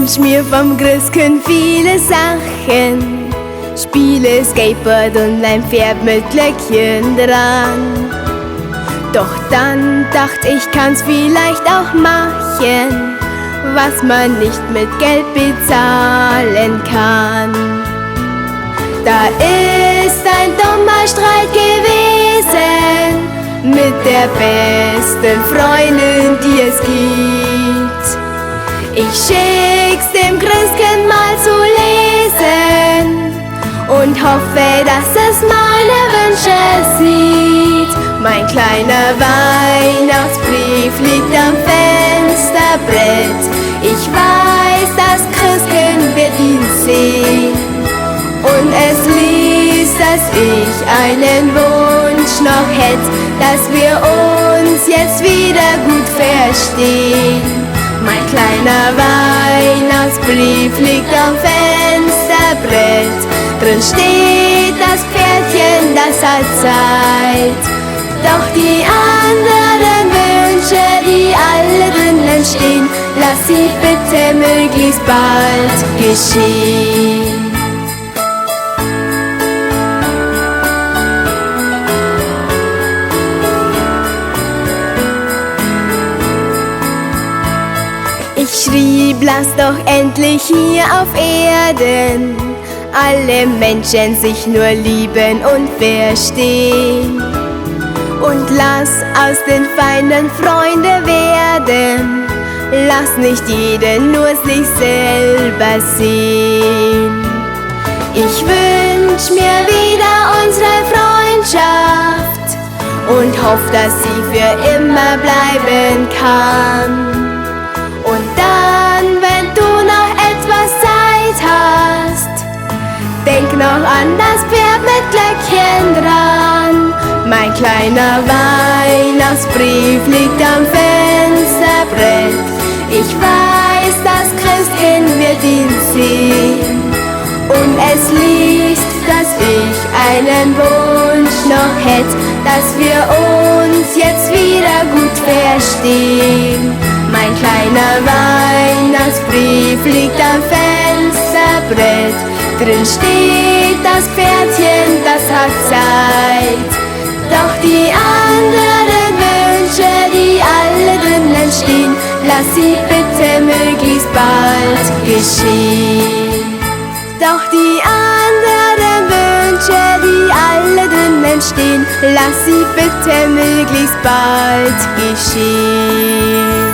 wünsch mir vom Christkind viele Sachen. Spiele, Skateboard und ein Pferd mit Glöckchen dran. Doch dann dacht ich, kann's vielleicht auch machen, was man nicht mit Geld bezahlen kann. Da ist ein dummer Streit gewesen mit der besten Freundin, die es gibt. Ich schick's dem Christkind mal zu lesen und hoffe, dass es meine Wünsche sieht. Mein kleiner Weihnachtsbrief liegt am Fensterbrett. Ich weiß, das Christkind wird ihn sehen. Und es liest, dass ich einen Wunsch noch hätt, dass wir uns jetzt wieder gut verstehen. Mein kleiner Weihnachtsbrief liegt am Fensterbrett. Drin steht das Pferdchen, das hat Zeit. Doch die anderen Wünsche, die alle drinnen stehen, lass sie bitte möglichst bald geschehen. Ich schrieb, lass doch endlich hier auf Erden alle Menschen sich nur lieben und verstehen. Und lass aus den Feinden Freunde werden. Lass nicht jeden nur sich selber sehen. Ich wünsch mir wieder unsere Freundschaft und hoff, dass sie für immer bleiben kann. Und dann, wenn du noch etwas Zeit hast, denk noch an das Pferd mit Glöckchen dran. Mein kleiner Weihnachtsbrief liegt am Fensterbrett. Ich weiß, das Christkind wird ihn sehen. Und es liest, dass ich einen Wunsch noch hätt, dass wir uns jetzt wieder gut verstehen. Mein kleiner Weihnachtsbrief liegt am Fensterbrett. Drin steht das Pferdchen, das hat Zeit. Doch die anderen Wünsche, die alle drinnen stehen, lass sie bitte möglichst bald geschehen. Doch die anderen Wünsche, die alle drinnen stehen, lass sie bitte möglichst bald geschehen.